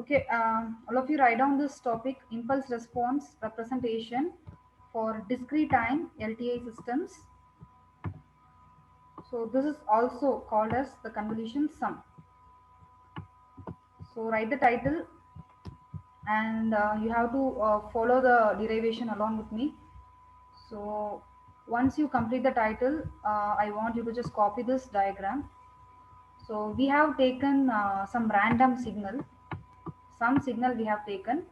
Okay, all of you write down this topic: impulse response representation for discrete time LTI systems. So this is also called as the convolution sum. So write the title, and you have to follow the derivation along with me. So once you complete the title, I want you to just copy this diagram. So we have taken some random signal, some signal we have taken.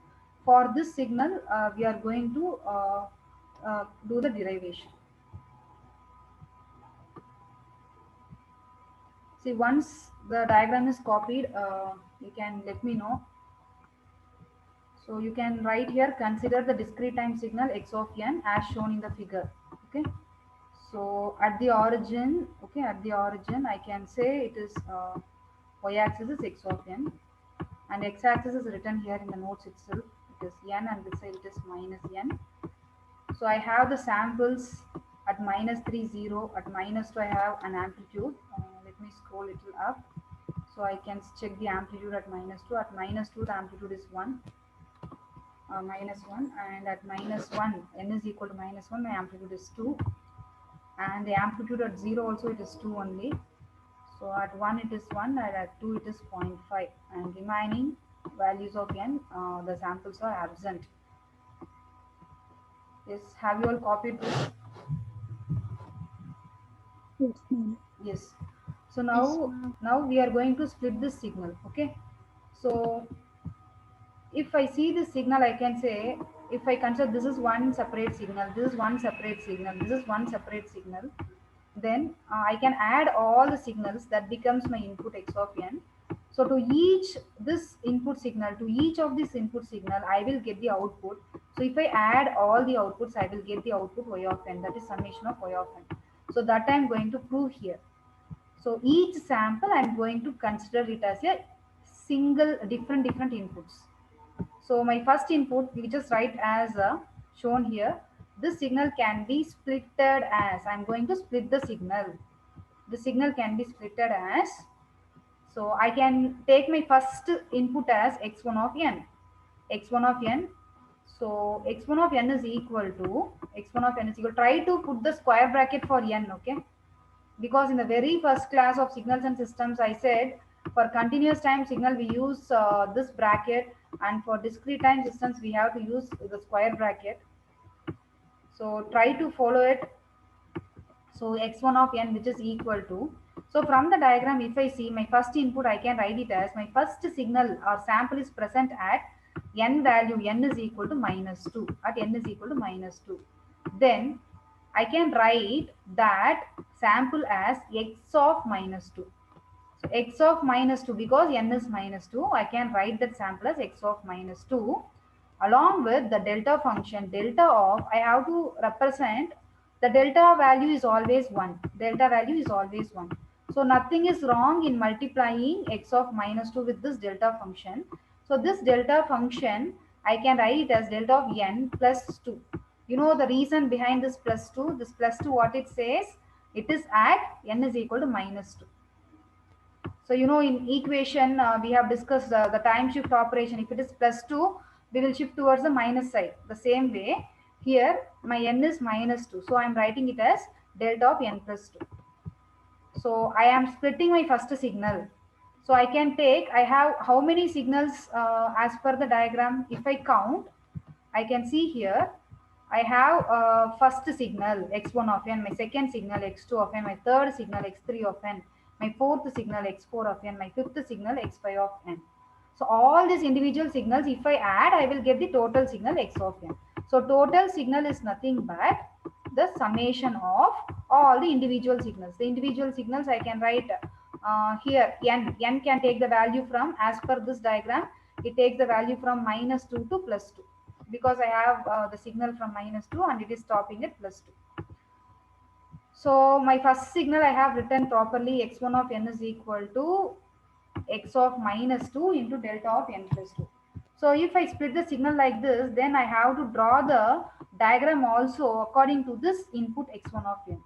For this signal, we are going to do the derivation. See, once the diagram is copied, you can let me know. So you can write here, consider the discrete time signal x of n as shown in the figure. Okay. So at the origin, okay, at the origin, I can say it is y-axis is x of n, and x-axis is written here in the notes itself. It is n, and this side it is minus n. So I have the samples at minus 3, 0. At minus 2, I have an amplitude. Let me scroll a little up. So I can check the amplitude at minus 2. At minus 2, the amplitude is 1. Minus 1. And at minus 1, n is equal to minus 1, my amplitude is 2. And the amplitude at 0 also it is 2 only. So at 1 it is 1, and at 2 it is 0.5. And remaining values of n, the samples are absent. Yes, have you all copied this? Yes, ma'am. Yes. So Yes, now we are going to split this signal. Okay. So if I see this signal, I can say, if I consider this is one separate signal, this is one separate signal, this is one separate signal, then I can add all the signals, that becomes my input x of n. So to each this input signal, to each of this input signal, I will get the output. So if I add all the outputs, I will get the output y of n, that is summation of y of n. So that I am going to prove here. So each sample I'm going to consider it as a single different inputs. So my first input we just write as shown here. This signal can be splitted as, I'm going to split the signal. The signal can be splitted as, so I can take my first input as x1 of n. x1 of n. So x1 of n is equal to, x1 of n is equal, try to put the square bracket for n, okay? Because in the very first class of signals and systems, I said for continuous time signal we use this bracket, and for discrete time systems we have to use the square bracket. So try to follow it. So x1 of n, which is equal to, so from the diagram, if I see my first input, I can write it as my first signal or sample is present at n value, n is equal to minus 2, at n is equal to minus 2. Then I can write that sample as x of minus 2. So x of minus 2, because n is minus 2, I can write that sample as x of minus 2, along with the delta function. Delta of, I have to represent, the delta value is always 1. Delta value is always 1. So nothing is wrong in multiplying x of minus 2 with this delta function. So this delta function, I can write it as delta of n plus 2. You know the reason behind this plus 2? This plus 2, what it says? It is at n is equal to minus 2. So, you know, in equation, we have discussed the time shift operation. If it is plus 2, we will shift towards the minus side. The same way, here my n is minus 2. So, I am writing it as delta of n plus 2. So, I am splitting my first signal. So, I can take, I have how many signals as per the diagram? If I count, I can see here, I have first signal x1 of n, my second signal x2 of n, my third signal x3 of n, my fourth signal x4 of n, my fifth signal x5 of n. So all these individual signals, if I add, I will get the total signal x of n. So total signal is nothing but the summation of all the individual signals. The individual signals I can write here, n can take the value from, as per this diagram, it takes the value from minus 2 to plus 2, because I have the signal from minus 2 and it is stopping at plus 2. So my first signal I have written properly, x1 of n is equal to x of minus 2 into delta of n plus 2. So if I split the signal like this, then I have to draw the diagram also according to this input x1 of n.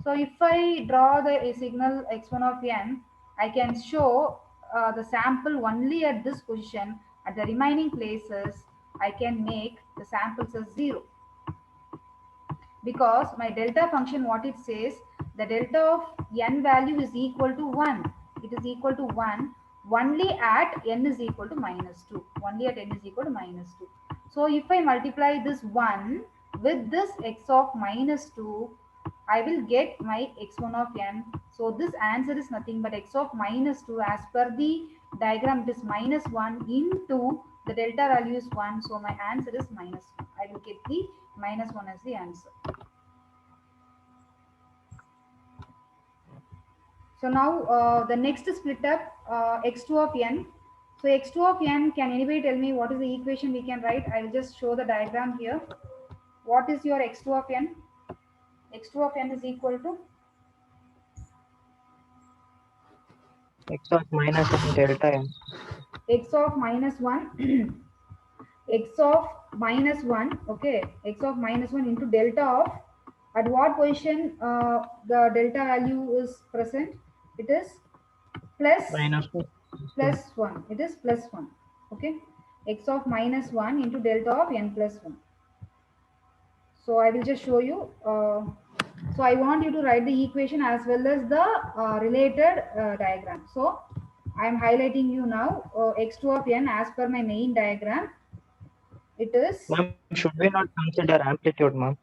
So if I draw the signal x1 of n, I can show the sample only at this position, At the remaining places, I can make the samples as 0. Because my delta function, what it says, the delta of n value is equal to 1. It is equal to 1 only at n is equal to -2. Only at n is equal to -2. So if I multiply this 1 with this x of -2, I will get my x1 of n. So this answer is nothing but x of -2. As per the diagram, it is -1 into the delta value is 1. So my answer is -1. I will get the -1 as the answer. So now the next split up, x2 of n. So x2 of n, can anybody tell me what is the equation we can write? I will just show the diagram here. What is your x2 of n? x2 of n is equal to X of -1 delta n. x of -1 x of -1, okay, x of -1 into delta of, at what position the delta value is present? It is plus -1. +1. It is +1. Okay, x of -1 into delta of n plus 1. So I will just show you. So I want you to write the equation as well as the related diagram. So I am highlighting you now x2 of n as per my main diagram. It is Ma'am, should we not consider amplitude, ma'am?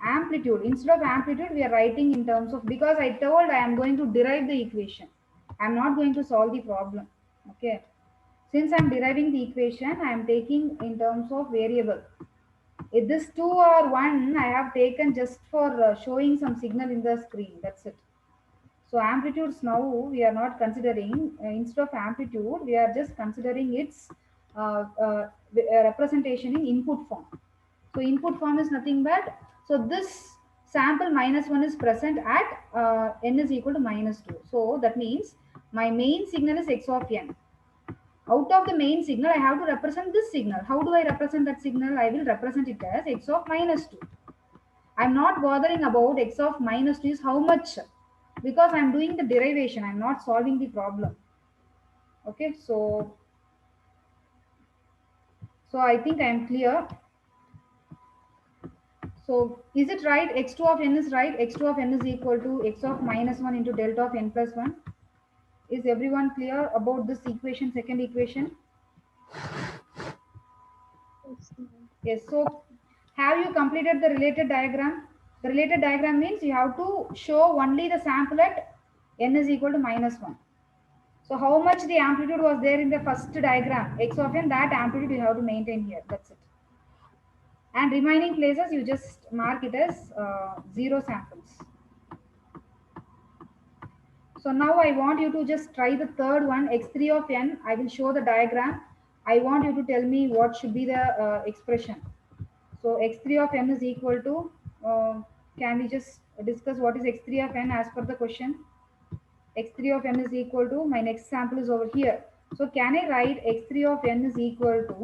amplitude. Instead of amplitude, we are writing in terms of, because I told I am going to derive the equation. I am not going to solve the problem. Okay. Since I am deriving the equation, I am taking in terms of variable. If this 2 or 1, I have taken just for showing some signal in the screen. That's it. So amplitudes now we are not considering. Instead of amplitude, we are just considering its representation in input form. So input form is nothing but, so this sample -1 is present at n is equal to -2. So that means my main signal is x of n. Out of the main signal, I have to represent this signal. How do I represent that signal? I will represent it as x of -2. I'm not bothering about x of -2 is how much, because I'm doing the derivation. I'm not solving the problem. Okay, so I think I am clear. So is it right? x2 of n is right. x2 of n is equal to x of -1 into delta of n plus 1. Is everyone clear about this equation, second equation? Yes. So have you completed the related diagram? The related diagram means you have to show only the sample at n is equal to -1. So how much the amplitude was there in the first diagram, x of n, that amplitude you have to maintain here. That's it. And remaining places you just mark it as 0 samples. So now I want you to just try the third one, x3 of n. I will show the diagram. I want you to tell me what should be the expression. So x3 of n is equal to, can we just discuss what is x3 of n as per the question? X3 of n is equal to, my next sample is over here. So can I write x3 of n is equal to,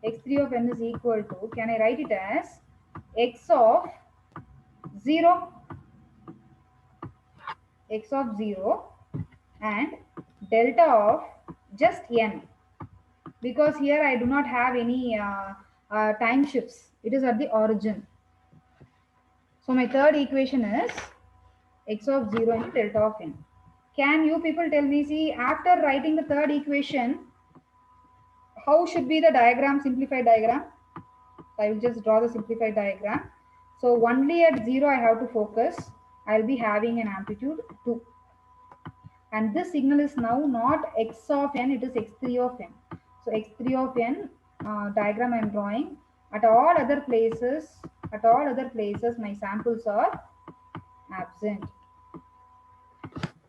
x3 of n is equal to, can I write it as x of 0, x of 0 and delta of just n, because here I do not have any time shifts. It is at the origin. So my third equation is x of 0 into delta of n. Can you people tell me, see, after writing the third equation, how should be the diagram, simplified diagram? I will just draw the simplified diagram. So only at 0 I have to focus. I'll be having an amplitude 2. And this signal is now not x of n, it is x3 of n. So x3 of n diagram I am drawing. At all other places, my samples are absent.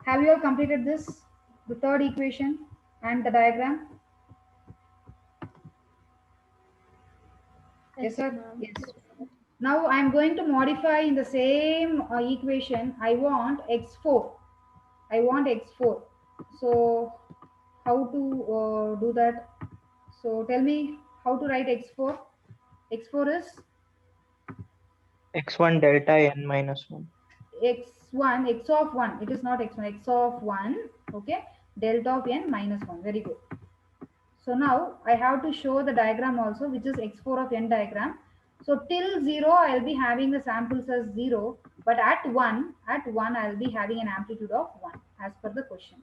Have you all completed this, the third equation and the diagram? Yes, sir. Yes. Now I am going to modify in the same equation. I want x4. I want x4. So how to do that? So tell me how to write x4. X4 is X1 delta n minus 1. x1, x of 1. It is not x1, x of 1. Okay. Delta of n minus 1. Very good. So now I have to show the diagram also, which is x4 of n diagram. So till 0, I'll be having the samples as 0, but at 1, I'll be having an amplitude of 1 as per the question.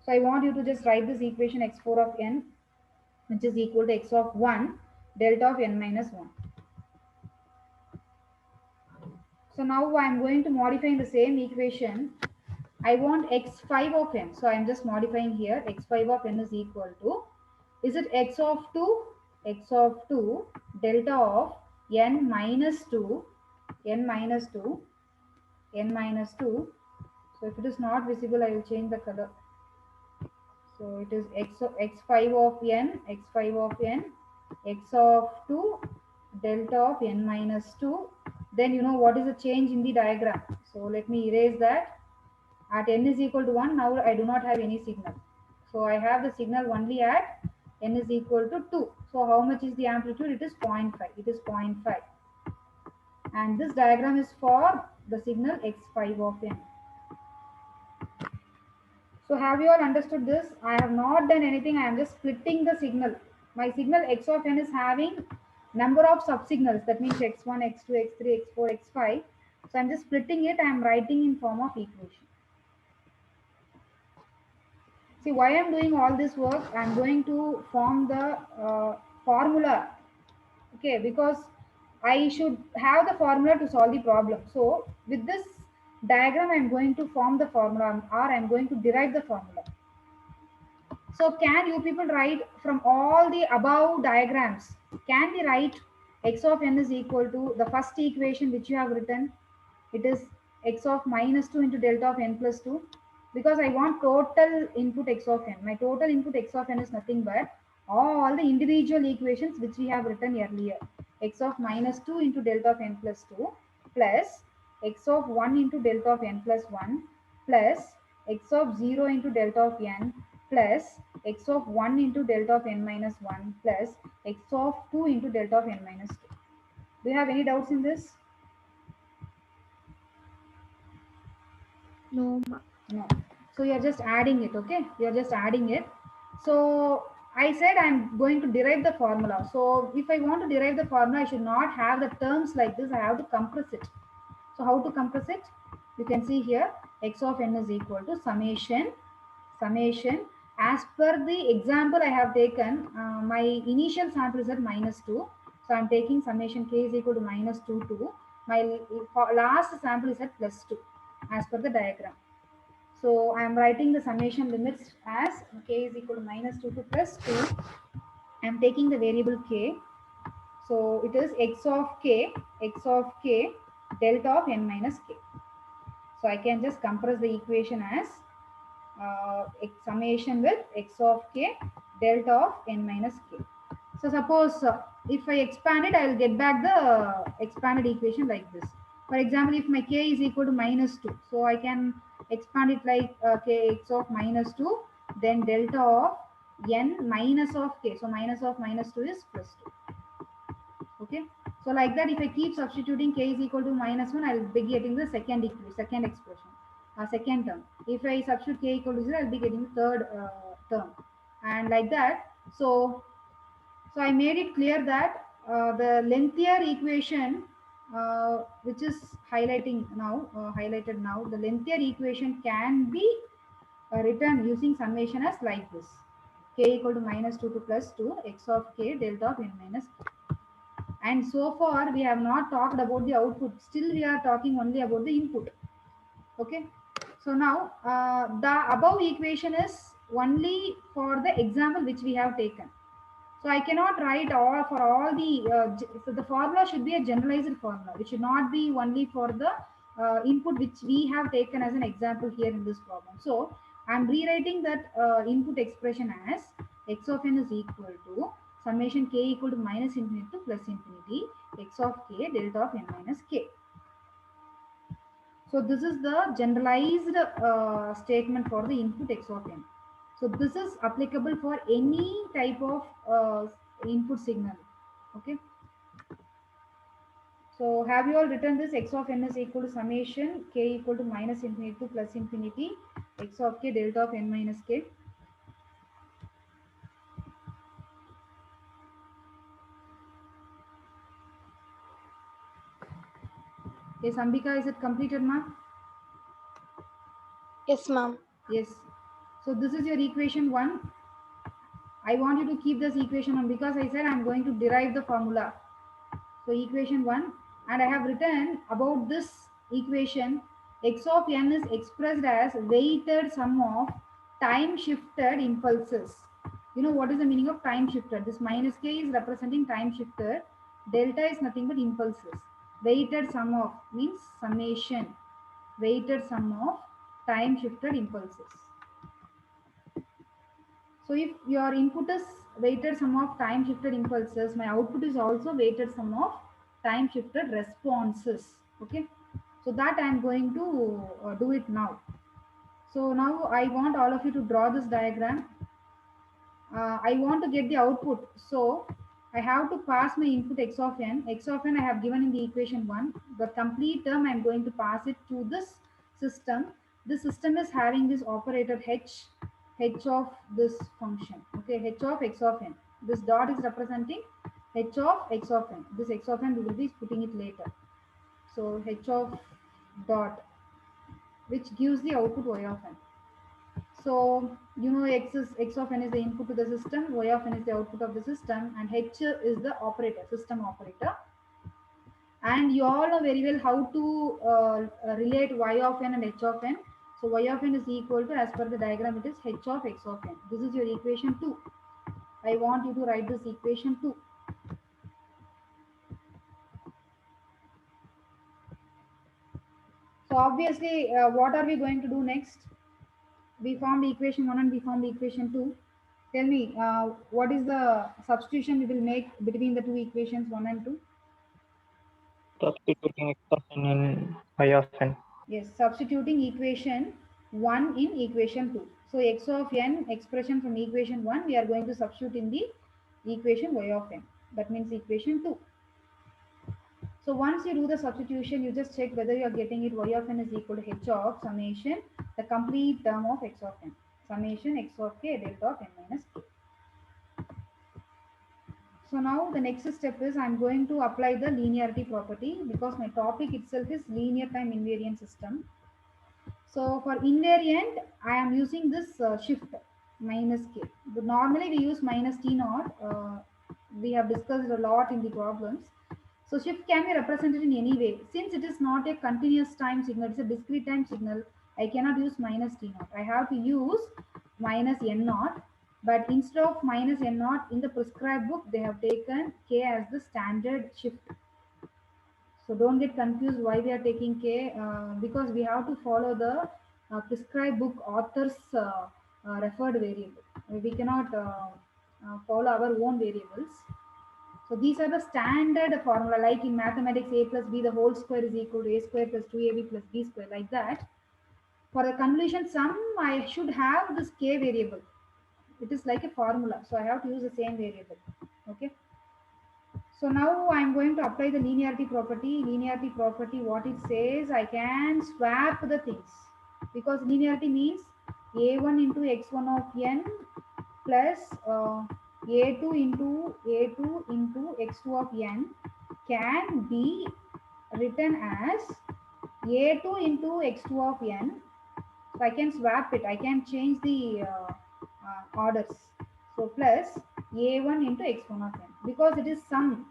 So I want you to just write this equation x4 of n, which is equal to x of 1 delta of n minus 1. So now I'm going to modify the same equation. I want x5 of n. So I'm just modifying here. x5 of n is equal to, is it x of 2? X of 2 delta of n minus 2, n minus 2, n minus 2. So if it is not visible, I will change the color. So it is x5 of n, x5 of n, x of 2 delta of n minus 2. Then you know what is the change in the diagram. So let me erase that. At n is equal to 1, now I do not have any signal. So I have the signal only at n is equal to 2. So how much is the amplitude? It is 0.5. It is 0.5. And this diagram is for the signal x5 of n. So have you all understood this? I have not done anything. I am just splitting the signal. My signal x of n is having number of subsignals. That means x1, x2, x3, x4, x5. So I'm just splitting it. I am writing in form of equation. See why I'm doing all this work. I'm going to form the formula. Okay, because I should have the formula to solve the problem. So with this diagram, I'm going to form the formula, or I'm going to derive the formula. So can you people write from all the above diagrams? Can we write x of n is equal to the first equation which you have written? It is x of minus 2 into delta of n plus 2, because I want total input x of n. My total input x of n is nothing but all the individual equations which we have written earlier. X of minus 2 into delta of n plus 2 plus x of 1 into delta of n plus 1 plus x of 0 into delta of n plus x of 1 into delta of n minus 1 plus x of 2 into delta of n minus 2. Do you have any doubts in this? No. No. So you're just adding it, okay? You're just adding it. So I said I'm going to derive the formula. So if I want to derive the formula, I should not have the terms like this. I have to compress it. So how to compress it? You can see here x of n is equal to summation as per the example I have taken. My initial sample is at minus 2. So I'm taking summation k is equal to minus 2 to my last sample is at plus 2 as per the diagram. So I am writing the summation limits as k is equal to minus 2 to plus 2. I am taking the variable k. So it is x of k delta of n minus k. So I can just compress the equation as summation with x of k delta of n minus k. So suppose if I expand it, I will get back the expanded equation like this. For example, if my k is equal to minus 2, so I can expand it like k x of minus 2, then delta of n minus of k. So minus of minus 2 is plus 2. Okay. So like that, if I keep substituting k is equal to minus 1, I will be getting the second equation, second expression, second term. If I substitute k equal to 0, I will be getting the third term. And like that, so I made it clear that the lengthier equation, which is highlighted now, the lengthier equation can be written using summation as like this: k equal to minus 2 to plus 2, x of k delta of n minus k. And so far we have not talked about the output. Still we are talking only about the input. Okay. So now the above equation is only for the example which we have taken. So I cannot write all for all the, so the formula should be a generalized formula. It should not be only for the input which we have taken as an example here in this problem. So I'm rewriting that input expression as x of n is equal to summation k equal to minus infinity to plus infinity x of k delta of n minus k. So this is the generalized statement for the input x of n. So this is applicable for any type of input signal. Okay. So have you all written this? X of n is equal to summation k equal to minus infinity to plus infinity x of k delta of n minus k. Yes, Ambika, is it completed, ma'am? Yes, ma'am. Yes. So this is your equation 1. I want you to keep this equation 1 because I said I'm going to derive the formula. So equation 1, and I have written about this equation, x of n is expressed as weighted sum of time shifted impulses. You know what is the meaning of time shifted? This minus k is representing time shifted. Delta is nothing but impulses. Weighted sum of means summation. Weighted sum of time shifted impulses. So if your input is weighted sum of time shifted impulses, my output is also weighted sum of time shifted responses. Okay. So that I am going to do it now. So now I want all of you to draw this diagram. I want to get the output. So I have to pass my input x of n. X of n I have given in the equation 1. The complete term I am going to pass it to this system. This system is having this operator h of this function. Okay, h of x of n. This dot is representing h of x of n. This x of n we will be putting it later. So h of dot, which gives the output y of n. So you know x of n is the input to the system, y of n is the output of the system, and h is the operator, system operator. And you all know very well how to relate y of n and h of n. So y of n is equal to, as per the diagram, it is h of x of n. This is your equation 2. I want you to write this equation 2. So obviously, what are we going to do next? We formed equation 1 and we formed equation 2. Tell me, what is the substitution we will make between the two equations 1 and 2? Substituting x of n in y of n. Yes, substituting equation 1 in equation 2. So x of n expression from equation 1, we are going to substitute in the equation y of n. That means equation 2. So once you do the substitution, you just check whether you are getting it y of n is equal to h of summation, the complete term of x of n. Summation x of k delta of n minus k. So now the next step is I'm going to apply the linearity property because my topic itself is linear time invariant system. So for invariant, I am using this shift minus k. But normally we use minus t naught. We have discussed a lot in the problems. So shift can be represented in any way. Since it is not a continuous time signal, it's a discrete time signal, I cannot use minus t naught. I have to use minus n naught. But instead of minus n naught, in the prescribed book, they have taken k as the standard shift. So don't get confused why we are taking K, because we have to follow the prescribed book author's referred variable. We cannot follow our own variables. So these are the standard formula, like in mathematics, a plus b the whole square is equal to a square plus 2ab plus b square, like that. For the convolution sum, I should have this k variable. It is like a formula, so I have to use the same variable. Okay. So now I'm going to apply the linearity property. Linearity property, what it says, I can swap the things because linearity means a1 into x1 of n plus a2 into x2 of n can be written as a2 into x2 of n. So I can swap it. I can change the orders. So plus a1 into x1 of n, because it is sum.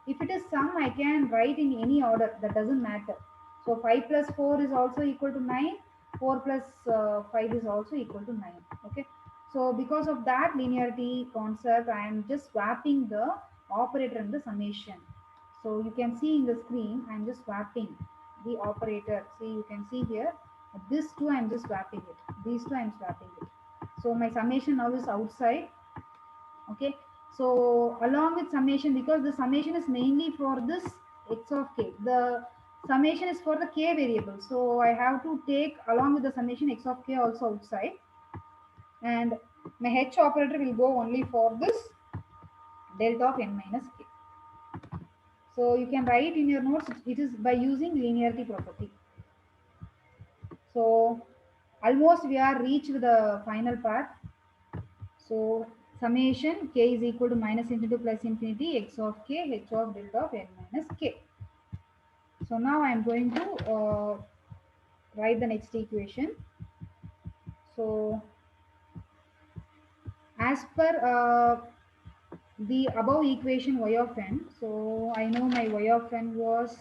If it is sum, I can write in any order. That doesn't matter. So 5 plus 4 is also equal to 9. 4 plus 5 is also equal to 9. Okay. So because of that linearity concept, I am just swapping the operator and the summation. So you can see in the screen, I am just swapping the operator. See, you can see here, this two I am just swapping it. These two I am swapping it. So my summation now is outside. Okay. So along with summation, because the summation is mainly for this x of k, the summation is for the k variable. So I have to take along with the summation x of k also outside. And my h operator will go only for this delta of n minus k. So you can write in your notes, it is by using linearity property. So almost we are reached the final part. So summation k is equal to minus infinity plus infinity x of k h of delta of n minus k. So now I am going to write the next equation. So as per the above equation y of n, so I know my y of n was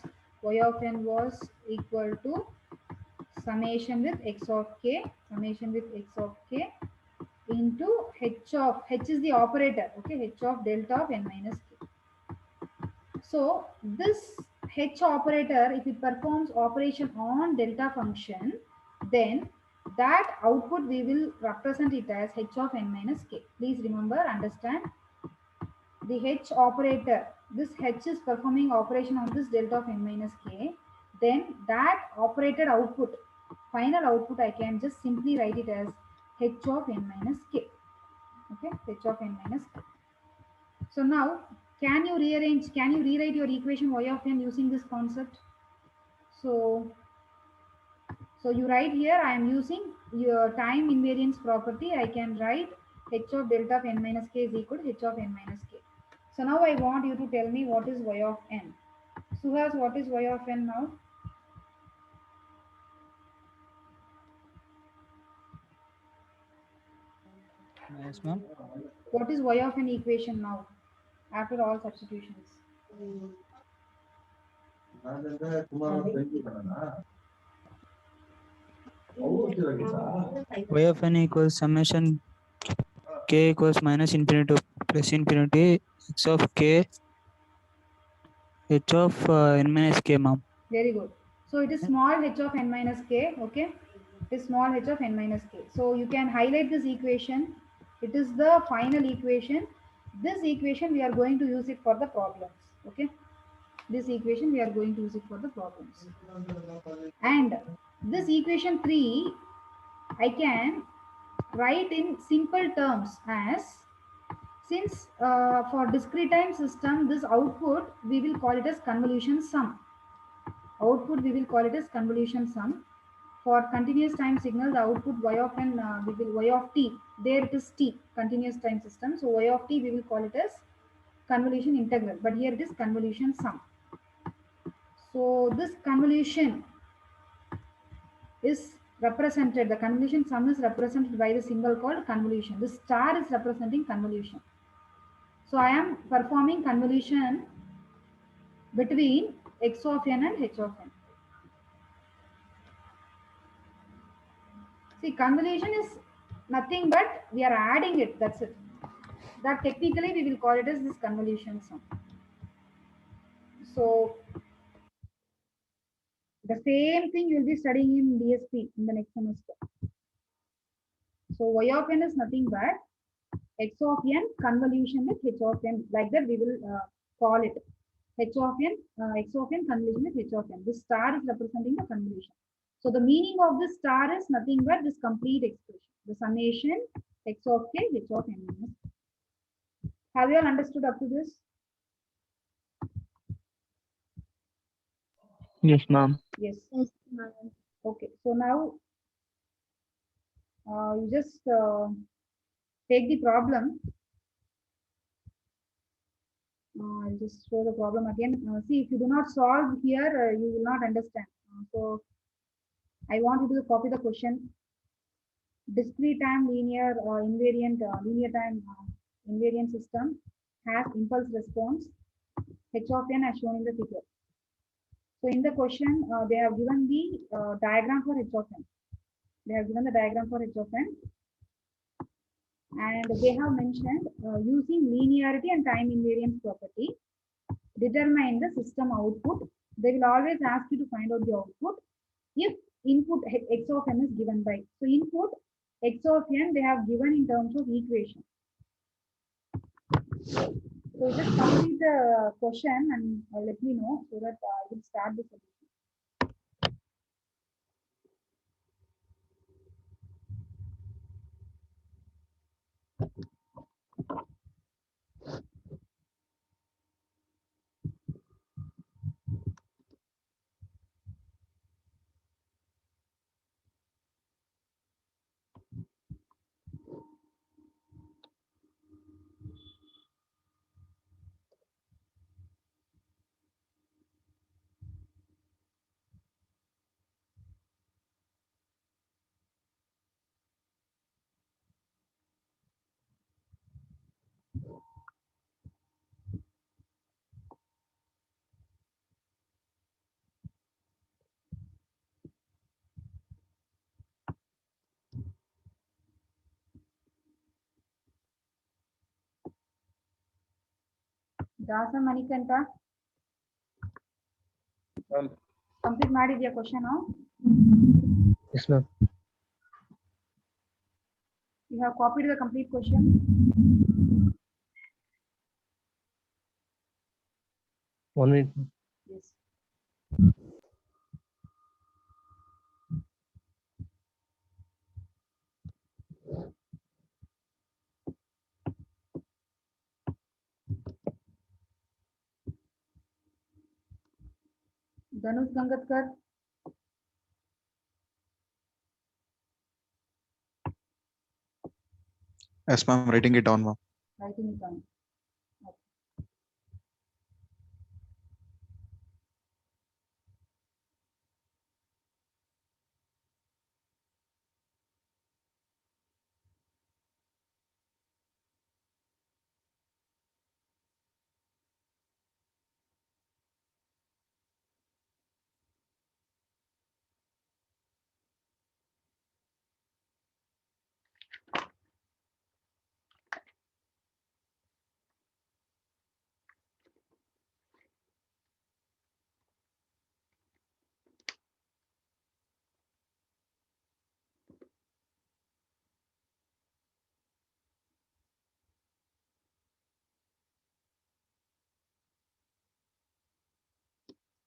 equal to summation with x of k, into h is the operator, okay, h of delta of n minus k. So this h operator, if it performs operation on delta function, then that output we will represent it as h of n minus k. Please remember, understand, the h operator, this h is performing operation on this delta of n minus k, then that operated output, final output, I can just simply write it as h of n minus k. Okay, h of n minus k. So now, can you rewrite your equation y of n using this concept? So, you write here, I am using your time invariance property. I can write h of delta of n minus k is equal to h of n minus k. So now I want you to tell me what is y of n. Suhas, what is y of n now? Yes, ma'am. What is y of n equation now after all substitutions? Y of n equals summation k equals minus infinity to plus infinity x of k h of n minus k, ma'am. Very good. So it is small h of n minus k, okay? It is small h of n minus k. So you can highlight this equation. It is the final equation. This equation we are going to use it for the problems, okay? This equation we are going to use it for the problems. And this equation 3, I can write in simple terms as, since for discrete time system, this output we will call it as convolution sum. Output we will call it as convolution sum. For continuous time signal, the output y of n, we will y of t, there it is t, continuous time system. So y of t we will call it as convolution integral, but here it is convolution sum. So this convolution is represented, the convolution sum is represented by the symbol called convolution. This star is representing convolution. So I am performing convolution between x of n and h of n. See, convolution is nothing but we are adding it, that's it. That technically we will call it as this convolution sum. So the same thing you will be studying in DSP in the next semester. So y of n is nothing but x of n convolution with h of n, like that we will call it h of n, x of n convolution with h of n. This star is representing the convolution. So the meaning of this star is nothing but this complete expression, the summation x of k h of n minus. Have you all understood up to this? Yes, ma'am. Yes. Okay. So now you just take the problem. I'll just show the problem again. See, if you do not solve here, you will not understand. So I want you to copy the question. Discrete time linear invariant linear time invariant system has impulse response h of n as shown in the figure. So in the question, they have given the diagram for h of n. They have given the diagram for h of n, and they have mentioned using linearity and time invariance property, determine the system output. They will always ask you to find out the output if input x of n is given by. So input x of n they have given in terms of equation. So just complete the question and let me know so that I will start the solution. Dasa Manikanta. Complete ಮಾಡಿದ್ಯಾ question? Yes, ma'am. You have copied the complete question? One minute. Yes. Dhanush Gangatkar. Yes, ma'am. Writing it down, ma'am. Writing it down. Okay.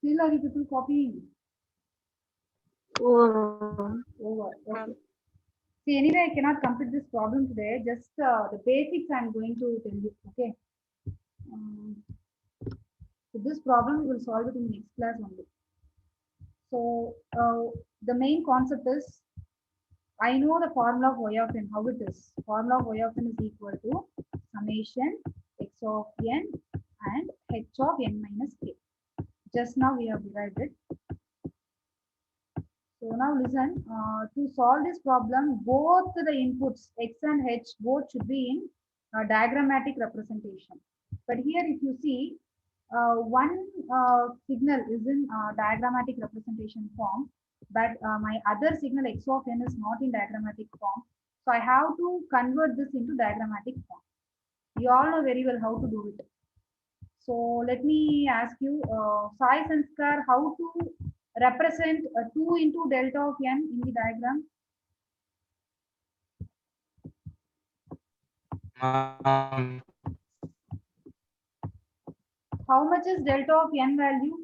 Still are you people copying? Over. Okay. See, anyway, I cannot complete this problem today. Just the basics I'm going to tell you. Okay. So this problem we will solve it in the next class only. So the main concept is, I know the formula of y of n, how it is. Formula of y of n is equal to summation x of n and h of n minus k. Just now we have derived it. So now listen, to solve this problem, both the inputs x and h both should be in diagrammatic representation. But here if you see, one signal is in diagrammatic representation form, but my other signal x of n is not in diagrammatic form. So I have to convert this into diagrammatic form. You all know very well how to do it. So let me ask you, Sai Sanskar, how to represent 2 into delta of n in the diagram? How much is delta of n value?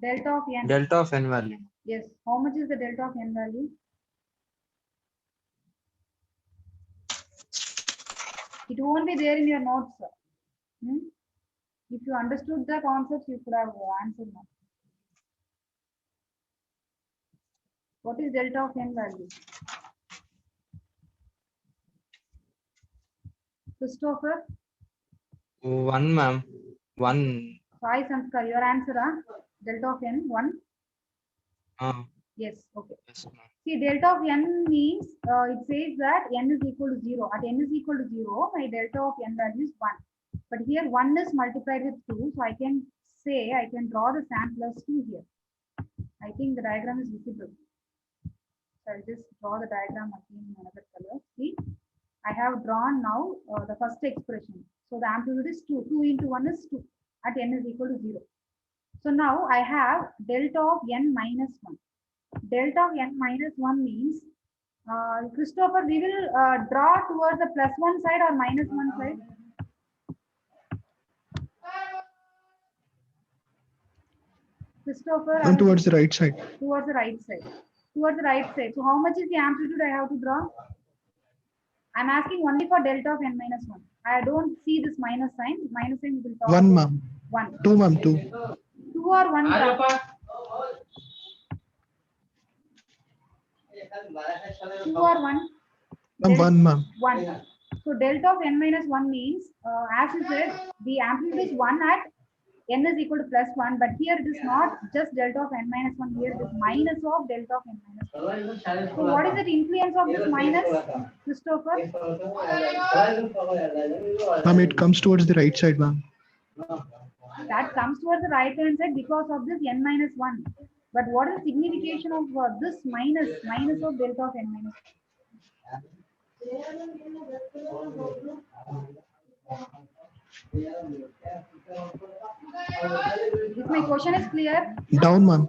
Delta of n. Delta of n value. Yes. How much is the delta of n value? It won't be there in your notes. If you understood the concepts, you could have answered now. What is delta of n value? Christopher? 1, ma'am. 1. Sai Sanskar, your answer, delta of n, 1? Yes, okay. Yes, ma'am. See, delta of n means, it says that n is equal to 0. At n is equal to 0, my delta of n value is 1. But here 1 is multiplied with 2, so I can say, I can draw the SAM plus 2 here. I think the diagram is visible. So I'll just draw the diagram again in another color. See, I have drawn now the first expression. So the amplitude is 2. 2 into 1 is 2 at n is equal to 0. So now I have delta of n minus 1. Delta of n minus 1 means, Christopher, we will draw towards the plus 1 side or minus 1 side? Christopher? And towards the right side. Towards the right side. Towards the right side. So how much is the amplitude I have to draw? I'm asking only for delta of n minus 1. I don't see this minus sign. Minus sign will talk 1, ma'am. 1. 2, ma'am. 2. 2 or 1? 2 or 1? Ma'am, 1, ma'am. 1. So delta of n minus 1 means, as you said, the amplitude is 1 at n is equal to plus 1, but here it is not just delta of n minus 1, here it is minus of delta of n minus 1. So what is the influence of this minus, Christopher? Ma'am, it comes towards the right side, ma'am. That comes towards the right hand side because of this n minus 1. But what is the signification of this minus of delta of n minus 1? If my question is clear, Down, ma'am.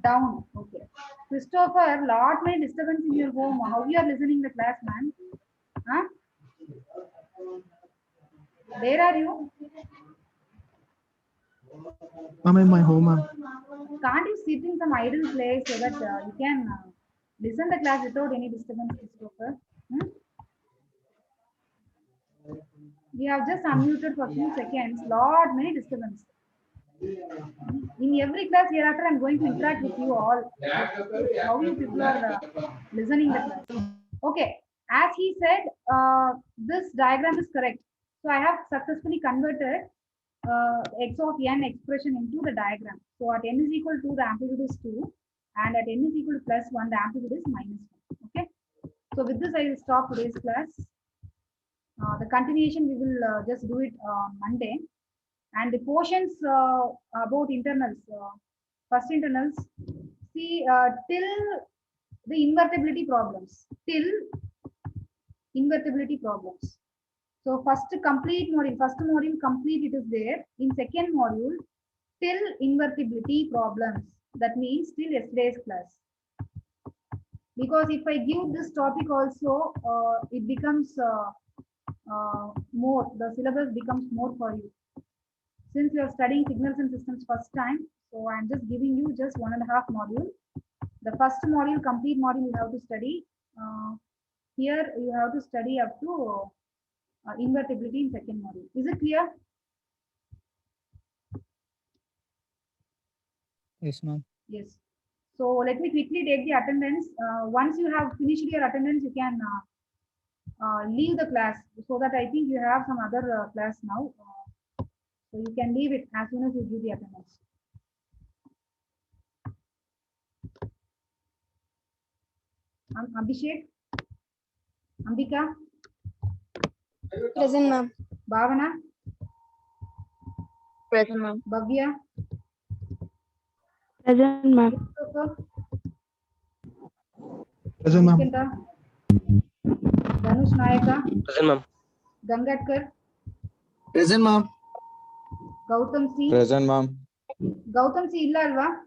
down. Okay. Christopher, lot many disturbance in your home. How you are listening the class, man? Huh? Where are you? I'm in my home, ma'am. Can't you sit in some idle place so that you can listen the class without any disturbance, Christopher? Hmm? We have just unmuted for a few seconds. Lot many disturbance. In every class hereafter, I'm going to interact with you all. How you people are listening the class. Okay, as he said, this diagram is correct. So I have successfully converted x of n expression into the diagram. So at n is equal to, the amplitude is 2, and at n is equal to plus 1, the amplitude is minus 1. Okay. So with this, I will stop today's class. The continuation we will just do it on Monday. And the portions about internals, first internals, see till the invertibility problems, So first complete module complete it is there. In second module, till invertibility problems, that means till yesterday's class. Because if I give this topic also, it becomes more, the syllabus becomes more for you. Since you are studying signals and systems first time, so I'm just giving you just 1.5 module. The first module, complete module, you have to study. Here you have to study up to invertibility in second module. Is it clear? Yes, ma'am. Yes. So let me quickly take the attendance. Once you have finished your attendance, you can leave the class, so that I think you have some other class now. So you can leave it as soon as you give the attendance. Abhishek, Ambika, Present, ma'am. Bhavana, Present, ma'am. Bhavya, Present, ma'am. Christopher, Present, ma'am. Nikita, Dhanush Nayaka, Present, ma'am. Gangadkar, Present, ma'am. Gautam C. Present, ma'am. Gautam C illa alva?